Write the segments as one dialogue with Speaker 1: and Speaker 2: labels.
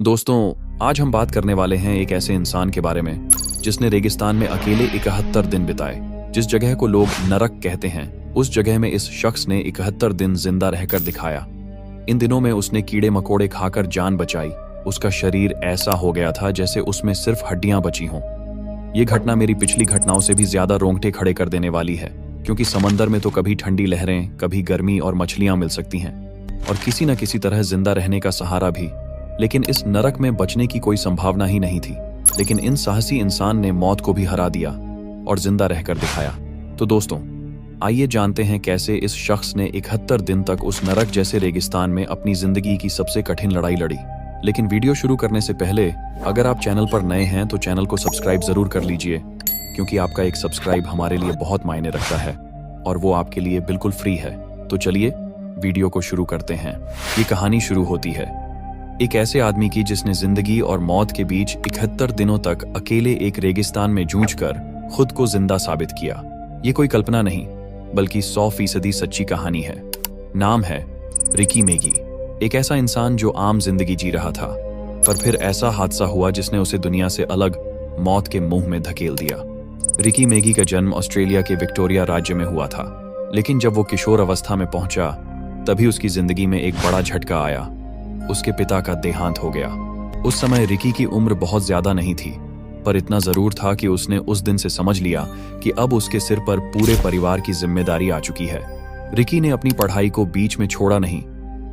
Speaker 1: दोस्तों, आज हम बात करने वाले हैं एक ऐसे इंसान के बारे में जिसने रेगिस्तान में अकेले 71 दिन बिताए। जिस जगह को लोग नरक कहते हैं, उस जगह में इस शख्स ने 71 दिन जिंदा रहकर दिखाया। इन दिनों में उसने कीड़े मकोड़े खाकर जान बचाई। उसका शरीर ऐसा हो गया था जैसे उसमें सिर्फ हड्डियां बची हों। ये घटना मेरी पिछली घटनाओं से भी ज्यादा रोंगटे खड़े कर देने वाली है, क्योंकि समंदर में तो कभी ठंडी लहरें, कभी गर्मी और मछलियां मिल सकती हैं, और किसी न किसी तरह जिंदा रहने का सहारा भी। लेकिन इस नरक में बचने की कोई संभावना ही नहीं थी। लेकिन इन साहसी इंसान ने मौत को भी हरा दिया और जिंदा रहकर दिखाया। तो दोस्तों, आइए जानते हैं कैसे इस शख्स ने 71 दिन तक उस नरक जैसे रेगिस्तान में अपनी जिंदगी की सबसे कठिन लड़ाई लड़ी। लेकिन वीडियो शुरू करने से पहले अगर आप चैनल पर नए हैं तो चैनल को सब्सक्राइब जरूर कर लीजिए, क्योंकि आपका एक सब्सक्राइब हमारे लिए बहुत मायने रखता है और वो आपके लिए बिल्कुल फ्री है। तो चलिए वीडियो को शुरू करते हैं। ये कहानी शुरू होती है एक ऐसे आदमी की जिसने जिंदगी और मौत के बीच 71 दिनों तक अकेले एक रेगिस्तान में जूझकर खुद को जिंदा साबित किया। ये कोई कल्पना नहीं, बल्कि 100% सच्ची कहानी है। नाम है रिकी मेगी। एक ऐसा इंसान जो आम जिंदगी जी रहा था, पर फिर ऐसा हादसा हुआ जिसने उसे दुनिया से अलग मौत के मुंह में धकेल दिया। रिकी मेगी का जन्म ऑस्ट्रेलिया के विक्टोरिया राज्य में हुआ था, लेकिन जब वो किशोर अवस्था में पहुंचा तभी उसकी जिंदगी में एक बड़ा झटका आया। उसके पिता का देहांत हो गया। उस समय रिकी की उम्र बहुत ज्यादा नहीं थी, पर इतना जरूर था कि उसने उस दिन से समझ लिया कि अब उसके सिर पर पूरे परिवार की जिम्मेदारी आ चुकी है। रिकी ने अपनी पढ़ाई को बीच में छोड़ा नहीं,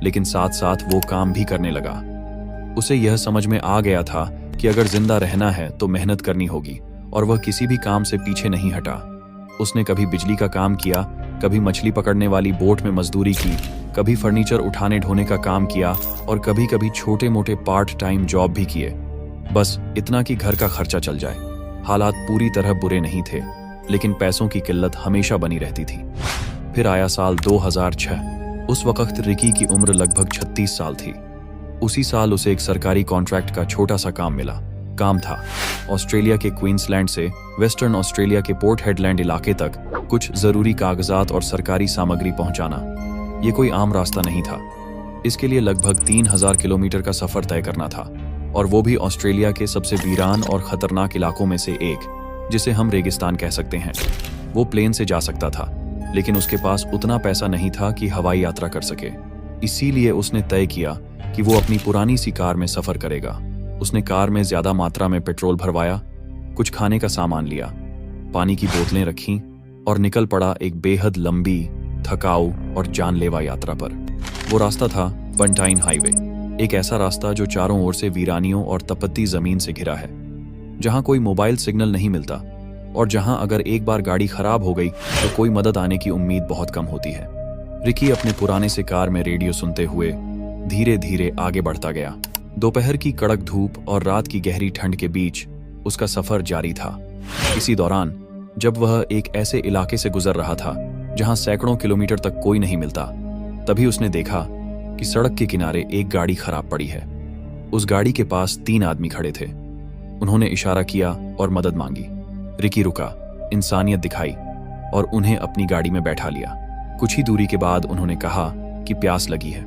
Speaker 1: लेकिन साथ साथ वो काम भी करने लगा। उसे यह समझ में आ गया था कि अगर जिंदा रहना है तो मेहनत करनी होगी, और वह किसी भी काम से पीछे नहीं हटा। उसने कभी बिजली का काम किया, कभी मछली पकड़ने वाली बोट में मजदूरी की, कभी फर्नीचर उठाने ढोने का काम किया, और कभी कभी छोटे मोटे पार्ट टाइम जॉब भी किए, बस इतना कि घर का खर्चा चल जाए। हालात पूरी तरह बुरे नहीं थे, लेकिन पैसों की किल्लत हमेशा बनी रहती थी। फिर आया साल 2006। उस वक्त रिकी की उम्र लगभग 36 साल थी। उसी साल उसे एक सरकारी कॉन्ट्रैक्ट का छोटा सा काम मिला। काम था ऑस्ट्रेलिया के क्वींसलैंड से वेस्टर्न ऑस्ट्रेलिया के पोर्ट हेडलैंड इलाके तक कुछ जरूरी कागजात और सरकारी सामग्री पहुंचाना। ये कोई आम रास्ता नहीं था। इसके लिए लगभग 3000 किलोमीटर का सफर तय करना था, और वो भी ऑस्ट्रेलिया के सबसे वीरान और खतरनाक इलाकों में से एक, जिसे हम रेगिस्तान कह सकते हैं। वो प्लेन से जा सकता था, लेकिन उसके पास उतना पैसा नहीं था कि हवाई यात्रा कर सके। इसीलिए उसने तय किया कि वो अपनी पुरानी सी कार में सफर करेगा। उसने कार में ज्यादा मात्रा में पेट्रोल भरवाया, कुछ खाने का सामान लिया, पानी की बोतलें रखीं और निकल पड़ा एक बेहद लंबी, थकाऊ और जानलेवा यात्रा पर। वो रास्ता था बंटाइन हाईवे, एक ऐसा रास्ता जो चारों ओर से वीरानियों और तपती जमीन से घिरा है, जहां कोई मोबाइल सिग्नल नहीं मिलता, और जहां अगर एक बार गाड़ी खराब हो गई तो कोई मदद आने की उम्मीद बहुत कम होती है। रिकी अपने पुराने से कार में रेडियो सुनते हुए धीरे धीरे आगे बढ़ता गया। दोपहर की कड़क धूप और रात की गहरी ठंड के बीच उसका सफर जारी था। इसी दौरान जब वह एक ऐसे इलाके से गुजर रहा था जहां सैकड़ों किलोमीटर तक कोई नहीं मिलता, तभी उसने देखा कि सड़क के किनारे एक गाड़ी खराब पड़ी है। उस गाड़ी के पास 3 आदमी खड़े थे। उन्होंने इशारा किया और मदद मांगी। रिकी रुका, इंसानियत दिखाई और उन्हें अपनी गाड़ी में बैठा लिया। कुछ ही दूरी के बाद उन्होंने कहा कि प्यास लगी है।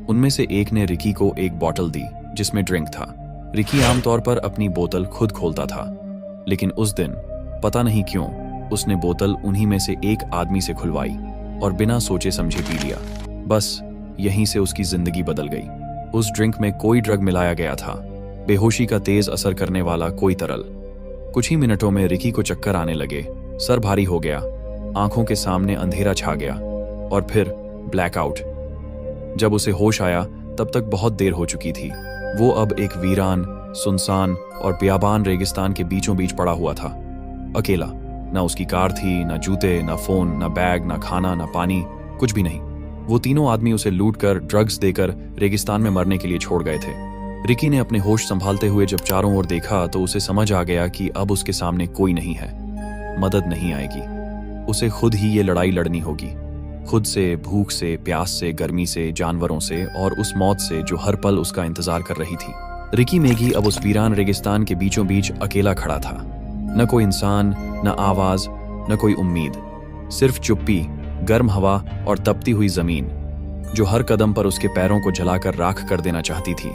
Speaker 1: उनमें से एक ने रिकी को एक बोतल दी जिसमें ड्रिंक था। रिकी आमतौर पर अपनी बोतल खुद खोलता था, लेकिन उस दिन पता नहीं क्यों उसने बोतल उन्हीं में से एक आदमी से खुलवाई और बिना सोचे समझे पी लिया। बस यहीं से उसकी जिंदगी बदल गई। उस ड्रिंक में कोई ड्रग मिलाया गया था, बेहोशी का तेज असर करने वाला कोई तरल। कुछ ही मिनटों में रिकी को चक्कर आने लगे, सर भारी हो गया, आंखों के सामने अंधेरा छा गया और फिर ब्लैकआउट। जब उसे होश आया तब तक बहुत देर हो चुकी थी। वो अब एक वीरान, सुनसान और बियाबान रेगिस्तान के बीचों बीच पड़ा हुआ था, अकेला। ना उसकी कार थी, ना जूते, ना फोन, ना बैग, ना खाना, ना पानी, कुछ भी नहीं। वो तीनों आदमी उसे लूटकर, ड्रग्स देकर रेगिस्तान में मरने के लिए छोड़ गए थे। रिकी ने अपने होश संभालते हुए जब चारों ओर देखा तो उसे समझ आ गया कि अब उसके सामने कोई नहीं है, मदद नहीं आएगी। उसे खुद ही ये लड़ाई लड़नी होगी, खुद से, भूख से, प्यास से, गर्मी से, जानवरों से और उस मौत से जो हर पल उसका इंतजार कर रही थी। रिकी मेगी अब उस वीरान रेगिस्तान के बीचों बीच अकेला खड़ा था। न कोई इंसान, न आवाज, न कोई उम्मीद, सिर्फ चुप्पी, गर्म हवा और तपती हुई जमीन जो हर कदम पर उसके पैरों को जलाकर राख कर देना चाहती थी।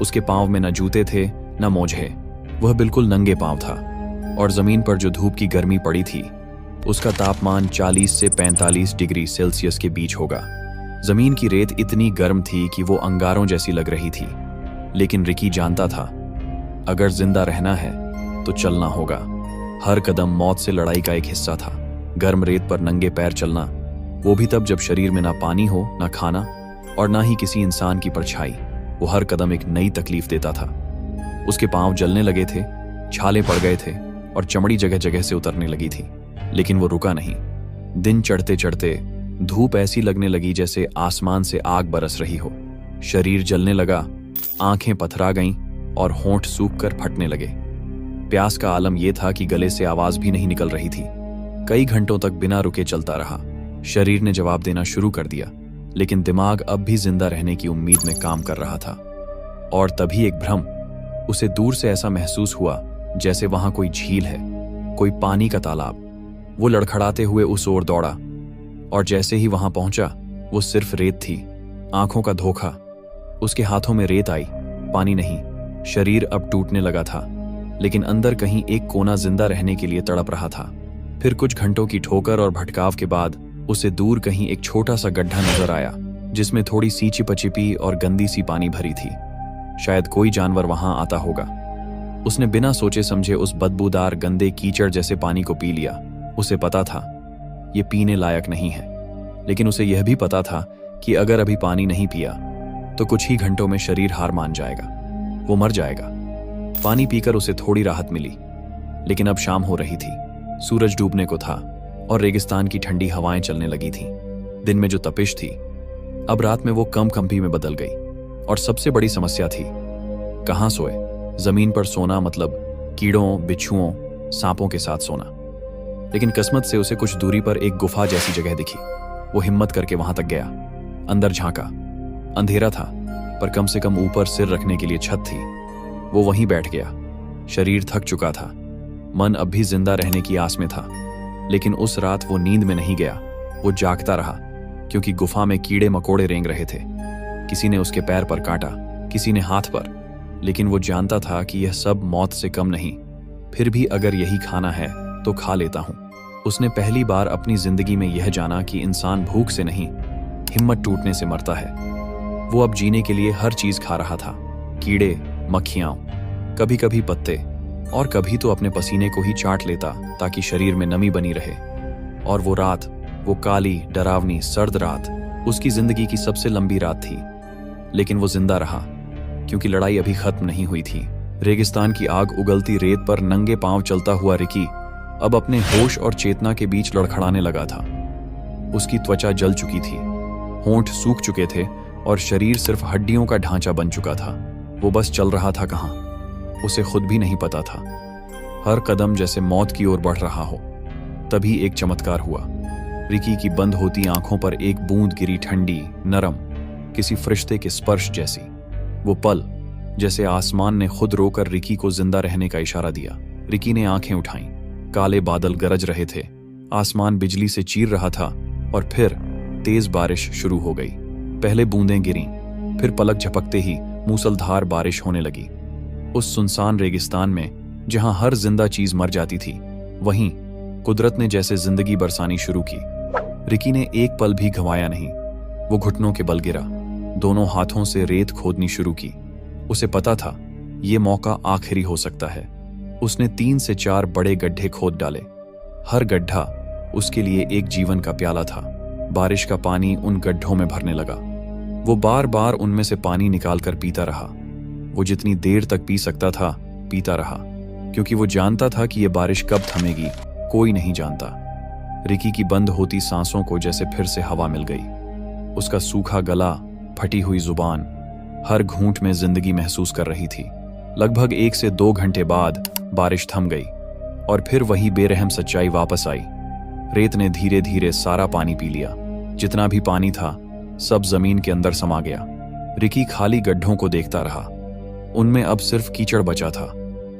Speaker 1: उसके पांव में न जूते थे न मोजे, वह बिल्कुल नंगे पांव था। और जमीन पर जो धूप की गर्मी पड़ी थी उसका तापमान 40 से 45 डिग्री सेल्सियस के बीच होगा। जमीन की रेत इतनी गर्म थी कि वो अंगारों जैसी लग रही थी। लेकिन रिकी जानता था, अगर जिंदा रहना है तो चलना होगा। हर कदम मौत से लड़ाई का एक हिस्सा था। गर्म रेत पर नंगे पैर चलना, वो भी तब जब शरीर में ना पानी हो, ना खाना और ना ही किसी इंसान की परछाई। वो हर कदम एक नई तकलीफ देता था। उसके पांव जलने लगे थे, छाले पड़ गए थे और चमड़ी जगह जगह से उतरने लगी थी। लेकिन वो रुका नहीं। दिन चढ़ते चढ़ते धूप ऐसी लगने लगी जैसे आसमान से आग बरस रही हो। शरीर जलने लगा, आंखें पथरा गईं और होंठ सूख कर फटने लगे। प्यास का आलम यह था कि गले से आवाज भी नहीं निकल रही थी। कई घंटों तक बिना रुके चलता रहा। शरीर ने जवाब देना शुरू कर दिया, लेकिन दिमाग अब भी जिंदा रहने की उम्मीद में काम कर रहा था। और तभी एक भ्रम, उसे दूर से ऐसा महसूस हुआ जैसे वहां कोई झील है, कोई पानी का तालाब। वो लड़खड़ाते हुए उस ओर दौड़ा और जैसे ही वहां पहुंचा वो सिर्फ रेत थी, आंखों का धोखा। उसके हाथों में रेत आई, पानी नहीं। शरीर अब टूटने लगा था, लेकिन अंदर कहीं एक कोना जिंदा रहने के लिए तड़प रहा था। फिर कुछ घंटों की ठोकर और भटकाव के बाद उसे दूर कहीं एक छोटा सा गड्ढा नजर आया, जिसमें थोड़ी सी चिपचिपी और गंदी सी पानी भरी थी। शायद कोई जानवर वहां आता होगा। उसने बिना सोचे समझे उस बदबूदार गंदे कीचड़ जैसे पानी को पी लिया। उसे पता था ये पीने लायक नहीं है, लेकिन उसे यह भी पता था कि अगर अभी पानी नहीं पिया तो कुछ ही घंटों में शरीर हार मान जाएगा, वो मर जाएगा। पानी पीकर उसे थोड़ी राहत मिली, लेकिन अब शाम हो रही थी, सूरज डूबने को था और रेगिस्तान की ठंडी हवाएं चलने लगी थीं। दिन में जो तपिश थी अब रात में वो कंपी में बदल गई। और सबसे बड़ी समस्या थी, कहां सोए। जमीन पर सोना मतलब कीड़ों, बिच्छुओं, सांपों के साथ सोना। लेकिन किस्मत से उसे कुछ दूरी पर एक गुफा जैसी जगह दिखी। वो हिम्मत करके वहां तक गया, अंदर झांका। अंधेरा था, पर कम से कम ऊपर सिर रखने के लिए छत थी। वो वहीं बैठ गया। शरीर थक चुका था, मन अब भी जिंदा रहने की आस में था। लेकिन उस रात वो नींद में नहीं गया, वो जागता रहा, क्योंकि गुफा में कीड़े मकोड़े रेंग रहे थे। किसी ने उसके पैर पर काटा, किसी ने हाथ पर, लेकिन वो जानता था कि यह सब मौत से कम नहीं। फिर भी अगर यही खाना है तो खा लेता हूं। उसने पहली बार अपनी जिंदगी में यह जाना कि इंसान भूख से नहीं, हिम्मत टूटने से मरता है। वो अब जीने के लिए हर चीज खा रहा था, कीड़े, मक्खियां, कभी कभी पत्ते, और कभी तो अपने पसीने को ही चाट लेता ताकि शरीर में नमी बनी रहे। और वो रात, वो काली, डरावनी, सर्द रात उसकी जिंदगी की सबसे लंबी रात थी। लेकिन वो जिंदा रहा, क्योंकि लड़ाई अभी खत्म नहीं हुई थी। रेगिस्तान की आग उगलती रेत पर नंगे पांव चलता हुआ रिकी अब अपने होश और चेतना के बीच लड़खड़ाने लगा था। उसकी त्वचा जल चुकी थी, होंठ सूख चुके थे और शरीर सिर्फ हड्डियों का ढांचा बन चुका था। वो बस चल रहा था कहां, उसे खुद भी नहीं पता था। हर कदम जैसे मौत की ओर बढ़ रहा हो। तभी एक चमत्कार हुआ। रिकी की बंद होती आंखों पर एक बूंद गिरी, ठंडी, नरम, किसी फरिश्ते के स्पर्श जैसी। वो पल, जैसे आसमान ने खुद रोकर रिकी को जिंदा रहने का इशारा दिया। रिकी ने आंखें उठाईं। काले बादल गरज रहे थे, आसमान बिजली से चीर रहा था और फिर तेज बारिश शुरू हो गई। पहले बूंदें गिरीं, फिर पलक झपकते ही मूसलधार बारिश होने लगी। उस सुनसान रेगिस्तान में जहां हर जिंदा चीज मर जाती थी, वहीं कुदरत ने जैसे जिंदगी बरसानी शुरू की। रिकी ने एक पल भी गंवाया नहीं। वो घुटनों के बल गिरा, दोनों हाथों से रेत खोदनी शुरू की। उसे पता था ये मौका आखिरी हो सकता है। उसने 3 से 4 बड़े गड्ढे खोद डाले। हर गड्ढा उसके लिए एक जीवन का प्याला था। बारिश का पानी उन गड्ढों में भरने लगा। वो बार बार उनमें से पानी निकालकर पीता रहा। वो जितनी देर तक पी सकता था पीता रहा, क्योंकि वो जानता था कि ये बारिश कब थमेगी कोई नहीं जानता। रिकी की बंद होती सांसों को जैसे फिर से हवा मिल गई। उसका सूखा गला, फटी हुई जुबान, हर घूंट में जिंदगी महसूस कर रही थी। लगभग 1 से 2 घंटे बाद बारिश थम गई और फिर वही बेरहम सच्चाई वापस आई। रेत ने धीरे धीरे सारा पानी पी लिया। जितना भी पानी था सब जमीन के अंदर समा गया। रिकी खाली गड्ढों को देखता रहा। उनमें अब सिर्फ कीचड़ बचा था,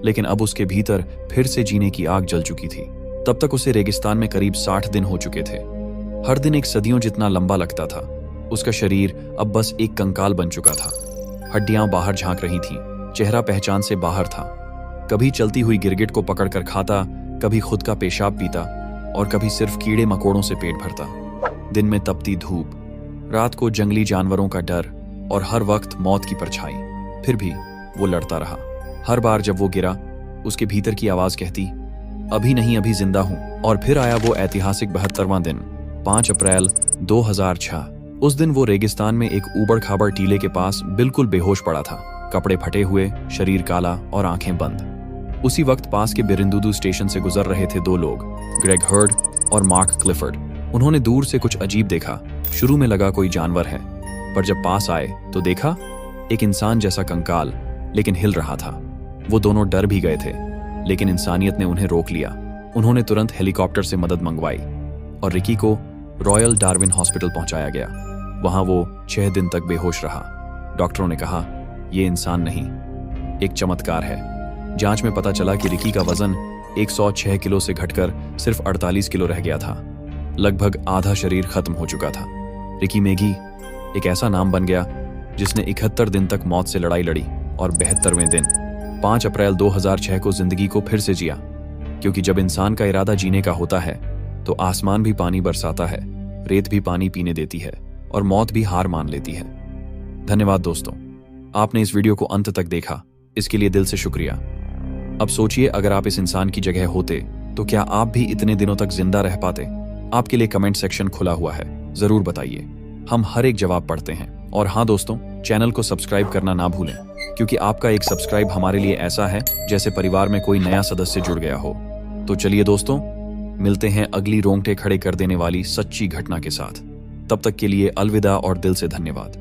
Speaker 1: लेकिन अब उसके भीतर फिर से जीने की आग जल चुकी थी। तब तक उसे रेगिस्तान में करीब 60 दिन हो चुके थे। हर दिन एक सदियों जितना लंबा लगता था। उसका शरीर अब बस एक कंकाल बन चुका था। हड्डियां बाहर झांक रही थीं, चेहरा पहचान से बाहर था। कभी चलती हुई गिरगिट को पकड़कर खाता, कभी खुद का पेशाब पीता और कभी सिर्फ कीड़े मकोड़ों से पेट भरता। दिन में तपती धूप, रात को जंगली जानवरों का डर और हर वक्त मौत की परछाई। फिर भी वो लड़ता रहा। हर बार जब वो गिरा, उसके भीतर की आवाज कहती, अभी नहीं, अभी जिंदा हूं। और फिर आया वो ऐतिहासिक 72वां दिन, 5 अप्रैल 2006। उस दिन वो रेगिस्तान में एक ऊबड़ खाबड़ टीले के पास बिल्कुल बेहोश पड़ा था, कपड़े फटे हुए, शरीर काला और आंखें बंद। उसी वक्त पास के बिरिंदुदू स्टेशन से गुजर रहे थे 2 लोग, ग्रेग हर्ड और मार्क क्लिफर्ड। उन्होंने दूर से कुछ अजीब देखा। शुरू में लगा कोई जानवर है, पर जब पास आए तो देखा एक इंसान जैसा कंकाल, लेकिन हिल रहा था। वो दोनों डर भी गए थे, लेकिन इंसानियत ने उन्हें रोक लिया। उन्होंने तुरंत हेलीकॉप्टर से मदद मंगवाई और रिकी को रॉयल डार्विन हॉस्पिटल पहुंचाया गया। वहां वो 6 दिन तक बेहोश रहा। डॉक्टरों ने कहा, ये इंसान नहीं, एक चमत्कार है। जांच में पता चला कि रिकी का वजन 106 किलो से घटकर सिर्फ 48 किलो रह गया था। लगभग आधा शरीर खत्म हो चुका था। रिकी मेगी एक ऐसा नाम बन गया जिसने 71 दिन तक मौत से लड़ाई लड़ी और 72वें दिन 5 अप्रैल 2006 को जिंदगी को फिर से जिया। क्योंकि जब इंसान का इरादा जीने का होता है तो आसमान भी पानी बरसाता है, रेत भी पानी पीने देती है और मौत भी हार मान लेती है। धन्यवाद दोस्तों, आपने इस वीडियो को अंत तक देखा, इसके लिए दिल से शुक्रिया। अब सोचिए, अगर आप इस इंसान की जगह होते तो क्या आप भी इतने दिनों तक जिंदा रह पाते? आपके लिए कमेंट सेक्शन खुला हुआ है, जरूर बताइए, हम हर एक जवाब पढ़ते हैं। और हाँ दोस्तों, चैनल को सब्सक्राइब करना ना भूलें, क्योंकि आपका एक सब्सक्राइब हमारे लिए ऐसा है जैसे परिवार में कोई नया सदस्य जुड़ गया हो। तो चलिए दोस्तों, मिलते हैं अगली रोंगटे खड़े कर देने वाली सच्ची घटना के साथ। तब तक के लिए अलविदा और दिल से धन्यवाद।